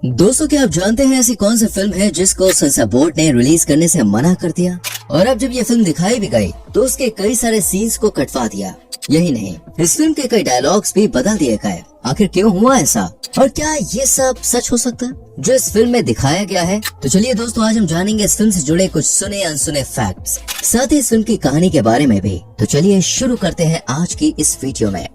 दोस्तों, क्या आप जानते हैं ऐसी कौन सी फिल्म है जिसको सेंसर बोर्ड ने रिलीज करने से मना कर दिया और अब जब ये फिल्म दिखाई भी गई तो उसके कई सारे सीन्स को कटवा दिया। यही नहीं, इस फिल्म के कई डायलॉग्स भी बदल दिए गए। आखिर क्यों हुआ ऐसा और क्या ये सब सच हो सकता है जो इस फिल्म में दिखाया गया है? तो चलिए दोस्तों, आज हम जानेंगे इस फिल्म से जुड़े कुछ सुने अनसुने फैक्ट्स, साथ ही इस फिल्म की कहानी के बारे में भी। तो चलिए शुरू करते हैं आज की इस वीडियो में।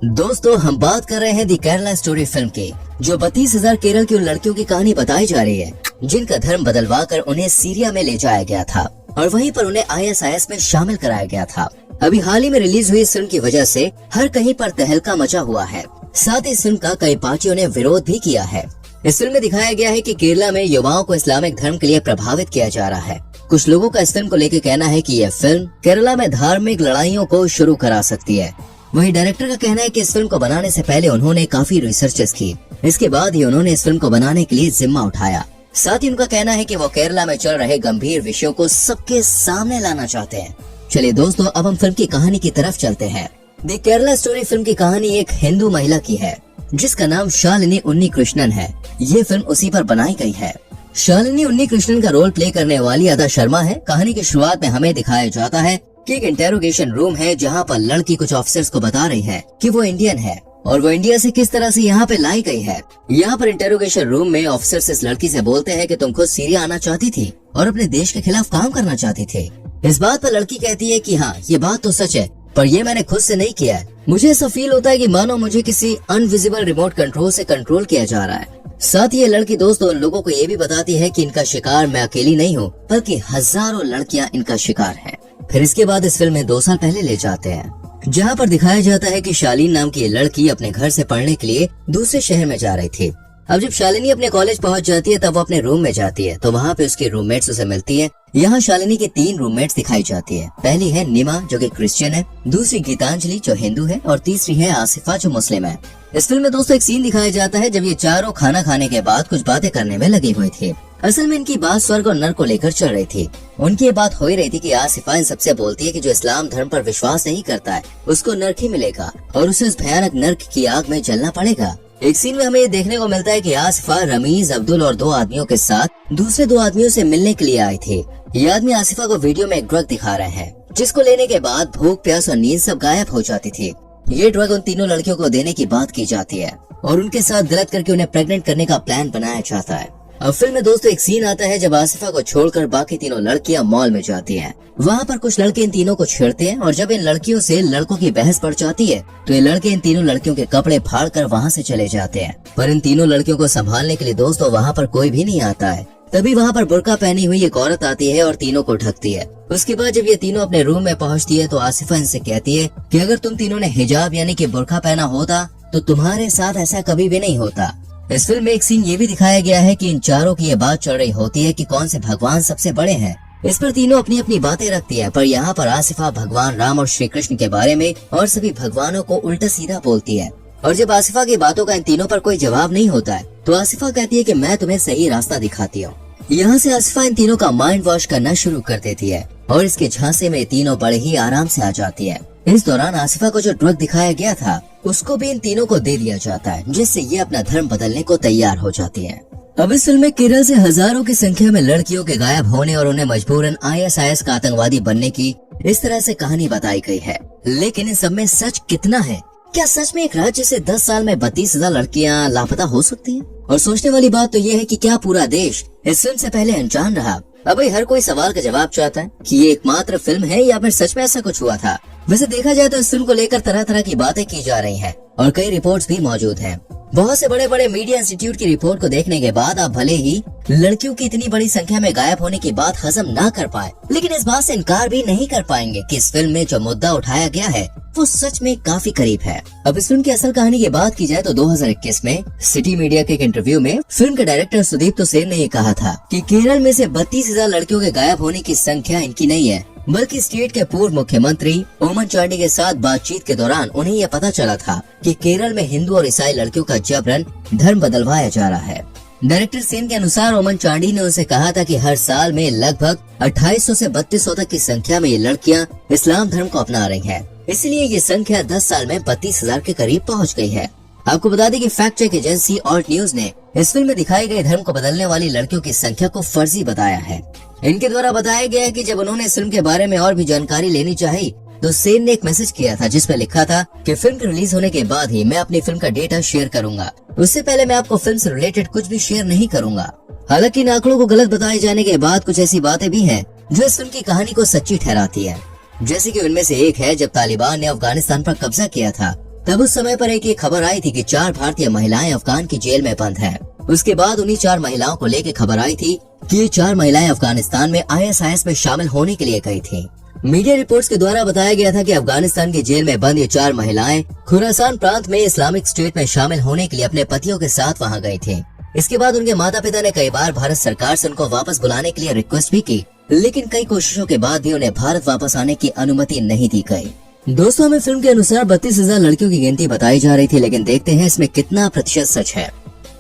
दोस्तों, हम बात कर रहे हैं दी केरला स्टोरी फिल्म की, जो 32,000 केरल की उन लड़कियों की कहानी बताई जा रही है जिनका धर्म बदलवा कर उन्हें सीरिया में ले जाया गया था और वहीं पर उन्हें ISIS में शामिल कराया गया था। अभी हाल ही में रिलीज हुई इस फिल्म की वजह से हर कहीं पर तहलका मचा हुआ है। साथ ही इस फिल्म का कई पार्टियों ने विरोध भी किया है। इस फिल्म में दिखाया गया है कि केरला में युवाओं को इस्लामिक धर्म के लिए प्रभावित किया जा रहा है। कुछ लोगों का इस फिल्म को लेकर कहना है कि यह फिल्म केरला में धार्मिक लड़ाइयों को शुरू करा सकती है। वहीं डायरेक्टर का कहना है कि इस फिल्म को बनाने से पहले उन्होंने काफी रिसर्चेस की, इसके बाद ही उन्होंने इस फिल्म को बनाने के लिए जिम्मा उठाया। साथ ही उनका कहना है कि वो केरला में चल रहे गंभीर विषयों को सबके सामने लाना चाहते हैं। चलिए दोस्तों, अब हम फिल्म की कहानी की तरफ चलते हैं। द केरला स्टोरी फिल्म की कहानी एक हिंदू महिला की है जिसका नाम शालिनी उन्नीकृष्णन है। ये फिल्म उसी पर बनाई गई है। शालिनी उन्नीकृष्णन का रोल प्ले करने वाली अदा शर्मा है। कहानी की शुरुआत में हमें दिखाया जाता है कि एक इंटेरोगेशन रूम है जहाँ पर लड़की कुछ ऑफिसर्स को बता रही है कि वो इंडियन है और वो इंडिया से किस तरह से यहाँ पे लाई गई है। यहाँ पर इंटेरोगेशन रूम में ऑफिसर्स इस लड़की से बोलते हैं कि तुम खुद सीरिया आना चाहती थी और अपने देश के खिलाफ काम करना चाहती थी। इस बात पर लड़की कहती है कि हाँ, ये बात तो सच है, पर ये मैंने खुद से नहीं किया है। मुझे ऐसा फील होता है कि मानो मुझे किसी अनविजिबल रिमोट कंट्रोल से कंट्रोल किया जा रहा है। साथ ही ये लड़की दोस्तों उन लोगों को ये भी बताती है कि इनका शिकार मैं अकेली नहीं हूँ, बल्कि हजारों लड़कियाँ इनका शिकार है। फिर इसके बाद इस फिल्म में 2 साल पहले ले जाते हैं, जहाँ पर दिखाया जाता है कि शालीन नाम की ये लड़की अपने घर से पढ़ने के लिए दूसरे शहर में जा रही थी। अब जब शालिनी अपने कॉलेज पहुंच जाती है तब वो अपने रूम में जाती है तो वहाँ पे उसकी रूममेट्स उसे मिलती है। यहाँ शालिनी की 3 रूममेट्स दिखाई जाती है। पहली है निमा जो कि क्रिश्चियन है, दूसरी गीतांजलि जो हिंदू है और तीसरी है आसिफा जो मुस्लिम है। इस फिल्म में दोस्तों एक सीन दिखाया जाता है जब ये चारों खाना खाने के बाद कुछ बातें करने में लगी हुई थी। असल में इनकी बात स्वर्ग और नर्क को लेकर चल रही थी। उनकी ये बात हो ही रही थी कि आसिफा इन सबसे बोलती है कि जो इस्लाम धर्म पर विश्वास नहीं करता है उसको नर्क ही मिलेगा और उसे उस भयानक नर्क की आग में जलना पड़ेगा। एक सीन में हमें ये देखने को मिलता है कि आसिफा रमीज, अब्दुल और 2 आदमियों के साथ दूसरे 2 आदमियों से मिलने के लिए आई थी। ये आदमी आसिफा को वीडियो में एक ड्रग दिखा रहे हैं जिसको लेने के बाद भूख, प्यास और नींद सब गायब हो जाती थी। ये ड्रग उन तीनों लड़कियों को देने की बात की जाती है और उनके साथ गलत करके उन्हें प्रेग्नेंट करने का प्लान बनाया जाता है। अब फिल्म में दोस्तों एक सीन आता है जब आसिफा को छोड़कर बाकी तीनों लड़कियां मॉल में जाती हैं। वहाँ पर कुछ लड़के इन तीनों को छेड़ते हैं और जब इन लड़कियों से लड़कों की बहस पड़ जाती है तो ये लड़के इन तीनों लड़कियों के कपड़े फाड़ कर वहाँ से चले जाते हैं। पर इन तीनों लड़कियों को संभालने के लिए दोस्तों वहाँ पर कोई भी नहीं आता है। तभी वहाँ पर बुर्का पहनी हुई एक औरत आती है और तीनों को ढकती है। उसके बाद जब ये तीनों अपने रूम में पहुँचती है तो आसिफा इनसे कहती है कि अगर तुम तीनों ने हिजाब यानी कि बुर्का पहना होता तो तुम्हारे साथ ऐसा कभी भी नहीं होता। इस फिल्म में एक सीन ये भी दिखाया गया है कि इन चारों की ये बात चल रही होती है कि कौन से भगवान सबसे बड़े हैं। इस पर तीनों अपनी अपनी बातें रखती है, पर यहाँ पर आसिफा भगवान राम और श्री कृष्ण के बारे में और सभी भगवानों को उल्टा सीधा बोलती है। और जब आसिफा की बातों का इन तीनों पर कोई जवाब नहीं होता है तो आसिफा कहती है कि मैं तुम्हें सही रास्ता दिखाती हूँ। यहाँ से आसिफा इन तीनों का माइंड वॉश करना शुरू कर देती है और इसके झांसे में तीनों बड़े ही आराम से आ जाती है। इस दौरान आसिफा को जो ड्रग दिखाया गया था उसको भी इन तीनों को दे दिया जाता है, जिससे ये अपना धर्म बदलने को तैयार हो जाती है। अब इस फिल्म में केरल से हजारों की संख्या में लड़कियों के गायब होने और उन्हें मजबूरन ISIS का आतंकवादी बनने की इस तरह से कहानी बताई गई है। लेकिन इन सब में सच कितना है? क्या सच में एक राज्य से 10 साल में 32,000 लड़कियां लापता हो सकती हैं? और सोचने वाली बात तो ये है कि क्या पूरा देश इस फिल्म से पहले अनजान रहा? अब हर कोई सवाल का जवाब चाहता है कि ये एकमात्र फिल्म है या फिर सच में ऐसा कुछ हुआ था। वैसे देखा जाए तो इस फिल्म को लेकर तरह तरह की बातें की जा रही हैं और कई रिपोर्ट्स भी मौजूद हैं। बहुत से बड़े बड़े मीडिया इंस्टीट्यूट की रिपोर्ट को देखने के बाद आप भले ही लड़कियों की इतनी बड़ी संख्या में गायब होने की बात हजम ना कर पाए, लेकिन इस बात से इनकार भी नहीं कर पाएंगे कि इस फिल्म में जो मुद्दा उठाया गया है वो सच में काफी करीब है। अब इस फिल्म की असल कहानी की बात की जाए तो 2021 में सिटी मीडिया के एक इंटरव्यू में फिल्म के डायरेक्टर सुदीप्तो सेन ने ये कहा था कि केरल में से 32,000 लड़कियों के गायब होने की संख्या इनकी नहीं है, बल्कि स्टेट के पूर्व मुख्यमंत्री ओमन चांडी के साथ बातचीत के दौरान उन्हें यह पता चला था कि केरल में हिंदू और ईसाई लड़कियों का जबरन धर्म बदलवाया जा रहा है। डायरेक्टर सेन के अनुसार ओमन चांडी ने उनसे कहा था कि हर साल में लगभग 2800 से 3200 तक की संख्या में ये लड़कियां इस्लाम धर्म को अपना रही हैं। इसलिए ये संख्या 10 साल में 32,000 के करीब पहुंच गई है। आपको बता दें कि fact check agency Alt News ने इस फिल्म में दिखाए गए धर्म को बदलने वाली लड़कियों की संख्या को फर्जी बताया है। इनके द्वारा बताया गया है कि जब उन्होंने इस फिल्म के बारे में और भी जानकारी लेनी चाहिए तो सेन ने एक मैसेज किया था जिसमें लिखा था कि फिल्म के रिलीज होने के बाद ही मैं अपनी फिल्म का डेटा शेयर करूंगा, उससे पहले मैं आपको फिल्म से रिलेटेड कुछ भी शेयर नहीं करूंगा। हालांकि इन आंकड़ों को गलत बताए जाने के बाद कुछ ऐसी बातें भी हैं जो इस फिल्म की कहानी को सच्ची ठहराती है। जैसे कि उनमें से एक है, जब तालिबान ने अफगानिस्तान पर कब्जा किया था तब उस समय पर एक खबर आई थी कि 4 भारतीय महिलाएं अफगान की जेल में बंद हैं। उसके बाद उन्हीं 4 महिलाओं को लेकर खबर आई थी कि ये 4 महिलाएं अफगानिस्तान में ISIS में शामिल होने के लिए गई थी। मीडिया रिपोर्ट्स के द्वारा बताया गया था कि अफगानिस्तान की जेल में बंद ये 4 महिलाएं खुरासान प्रांत में इस्लामिक स्टेट में शामिल होने के लिए अपने पतियों के साथ वहां गई थी। इसके बाद उनके माता पिता ने कई बार भारत सरकार से उनको वापस बुलाने के लिए रिक्वेस्ट भी की, लेकिन कई कोशिशों के बाद भी उन्हें भारत वापस आने की अनुमति नहीं दी गई। दोस्तों, हमें फिल्म के अनुसार 32,000 लड़कियों की गिनती बताई जा रही थी, लेकिन देखते हैं इसमें कितना प्रतिशत सच है।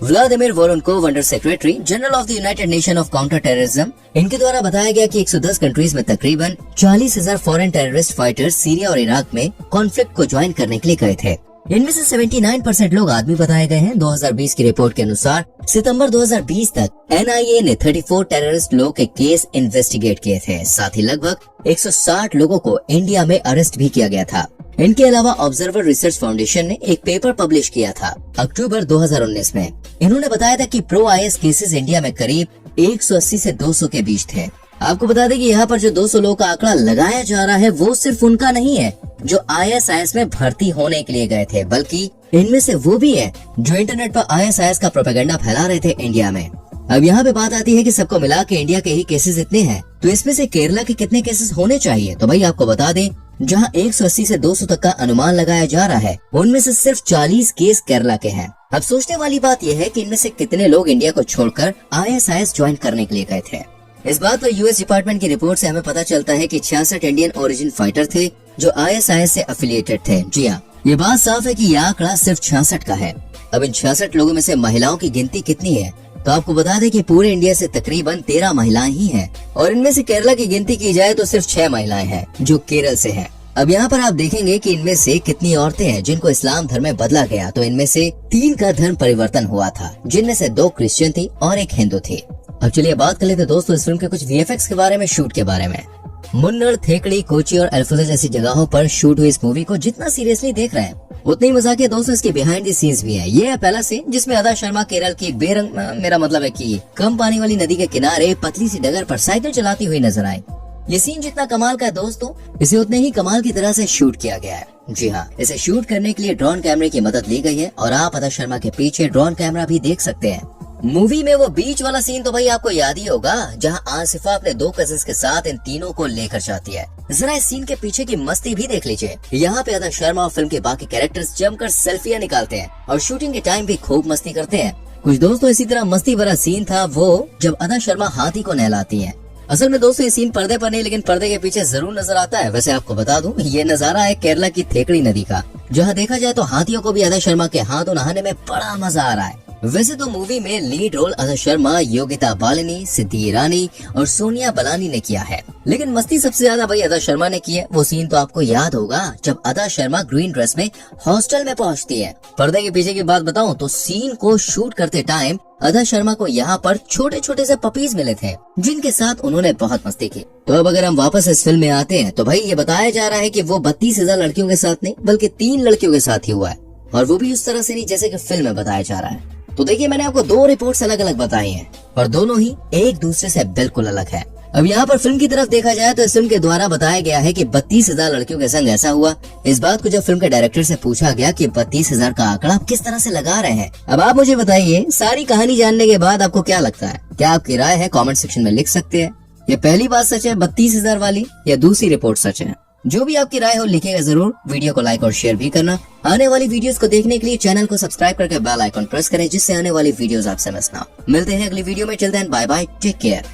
Vladimir Voronkov, under secretary general of the United Nation of counter terrorism, इनके द्वारा बताया गया कि 110 कंट्रीज में तकरीबन 40,000 फॉरेन टेररिस्ट फाइटर्स सीरिया और इराक में कॉन्फ्लिक्ट को ज्वाइन करने के लिए गए थे। इनमें से 79% लोग आदमी बताए गए हैं। 2020 की रिपोर्ट के अनुसार सितंबर 2020 तक NIA ने 34 टेररिस्ट लोगों के केस इन्वेस्टिगेट किए थे। साथ ही लगभग 160 लोगों को इंडिया में अरेस्ट भी किया गया था। इनके अलावा ऑब्जर्वर रिसर्च फाउंडेशन ने एक पेपर पब्लिश किया था अक्टूबर 2019 में। इन्होंने बताया था कि प्रो IS केसेस इंडिया में करीब 180 से 200 के बीच थे। आपको बता दें कि यहाँ पर जो 200 लोगों का आंकड़ा लगाया जा रहा है वो सिर्फ उनका नहीं है जो ISIS में भर्ती होने के लिए गए थे, बल्कि इनमें से वो भी है जो इंटरनेट पर ISIS का प्रोपेगेंडा फैला रहे थे इंडिया में। अब यहाँ पे बात आती है कि सबको मिला के इंडिया के ही केसेस इतने हैं, तो इसमें से केरला के कितने केसेस होने चाहिए? तो भाई आपको बता दें, जहाँ 180 से 200 तक का अनुमान लगाया जा रहा है, उनमें से सिर्फ 40 केस केरला के हैं। अब सोचने वाली बात यह है कि इनमें से कितने लोग इंडिया को छोड़कर ISIS ज्वाइन करने के लिए गए थे। इस बात पर US डिपार्टमेंट की रिपोर्ट से हमें पता चलता है कि 66 इंडियन ओरिजिन फाइटर थे जो ISIS से एफिलिएटेड थे। जी हाँ, ये बात साफ है कि यह आंकड़ा सिर्फ 66 का है। अब इन 66 लोगों में से महिलाओं की गिनती कितनी है? तो आपको बता दें कि पूरे इंडिया से तकरीबन 13 महिलाएं ही हैं, और इनमें से केरला की गिनती की जाए तो सिर्फ 6 महिलाएं हैं जो केरल से हैं। अब यहाँ पर आप देखेंगे कि इनमें से कितनी औरतें हैं जिनको इस्लाम धर्म में बदला गया, तो इनमें से 3 का धर्म परिवर्तन हुआ था, जिनमें से 2 क्रिश्चियन थी और 1 हिंदू थी। अब चलिए बात कर लेते हैं दोस्तों इस फिल्म के कुछ VFX के बारे में, शूट के बारे में। मुन्नर, थेकड़ी, कोची और अल्फुजा जैसी जगहों पर शूट हुई इस मूवी को जितना सीरियसली देख रहे हैं उतनी मजाकिया दोस्तों इसके बिहाइंड द सीन्स भी है। ये है पहला सीन जिसमें अदा शर्मा केरल की बेरंग मेरा मतलब है कि कम पानी वाली नदी के किनारे पतली सी डगर पर साइकिल चलाती हुई नजर आई। ये सीन जितना कमाल का है दोस्तों, इसे उतने ही कमाल की तरह से शूट किया गया है। जी हाँ, इसे शूट करने के लिए ड्रोन कैमरे की मदद ली गई है और आप अदा शर्मा के पीछे ड्रोन कैमरा भी देख सकते हैं। मूवी में वो बीच वाला सीन तो भाई आपको याद ही होगा, जहाँ आसिफा अपने 2 कजिन्स के साथ इन तीनों को लेकर जाती है। जरा इस सीन के पीछे की मस्ती भी देख लीजिए। यहाँ पे अदा शर्मा और फिल्म के बाकी कैरेक्टर्स जमकर सेल्फियां निकालते हैं और शूटिंग के टाइम भी खूब मस्ती करते हैं। कुछ दोस्तों इसी तरह मस्ती भरा सीन था वो जब अदा शर्मा हाथी को नहलाती है। असल में दोस्तों ये सीन पर्दे पर नहीं लेकिन पर्दे के पीछे जरूर नजर आता है। वैसे आपको बता दूं, ये नजारा है केरला की थेकड़ी नदी का, जहाँ देखा जाए तो हाथियों को भी अदा शर्मा के हाथों नहाने में बड़ा मजा आ रहा है। वैसे तो मूवी में लीड रोल अदा शर्मा, योगिता बालिनी, सिद्धि ईरानी और सोनिया बलानी ने किया है, लेकिन मस्ती सबसे ज्यादा भाई अदा शर्मा ने की है। वो सीन तो आपको याद होगा जब अदा शर्मा ग्रीन ड्रेस में हॉस्टल में पहुंचती है। पर्दे के पीछे की बात बताऊं तो सीन को शूट करते टाइम अदा शर्मा को यहाँ पर छोटे छोटे से पपीज मिले थे जिनके साथ उन्होंने बहुत मस्ती की। तो अब अगर हम वापस इस फिल्म में आते हैं तो भाई ये बताया जा रहा है कि वो 32,000 लड़कियों के साथ नहीं बल्कि 3 लड़कियों के साथ ही हुआ है, और वो भी उस तरह से नहीं जैसे कि फिल्म में बताया जा रहा है। तो देखिए, मैंने आपको 2 रिपोर्ट्स अलग अलग बताई हैं और दोनों ही एक दूसरे से बिल्कुल अलग है। अब यहाँ पर फिल्म की तरफ देखा जाए तो इस फिल्म के द्वारा बताया गया है कि 32,000 लड़कियों के संग ऐसा हुआ। इस बात को जब फिल्म के डायरेक्टर से पूछा गया कि 32,000 का आंकड़ा आप किस तरह से लगा रहे हैं, अब आप मुझे बताइए, सारी कहानी जानने के बाद आपको क्या लगता है? क्या आपकी राय है कमेंट सेक्शन में लिख सकते हैं। ये पहली बात सच है 32,000 वाली, या दूसरी रिपोर्ट सच है? जो भी आपकी राय हो लिखेगा जरूर। वीडियो को लाइक और शेयर भी करना। आने वाली वीडियोस को देखने के लिए चैनल को सब्सक्राइब करके बेल आइकन प्रेस करें जिससे आने वाली वीडियोस आपसे मिस ना हो। मिलते हैं अगली वीडियो में। Till then bye bye, take care.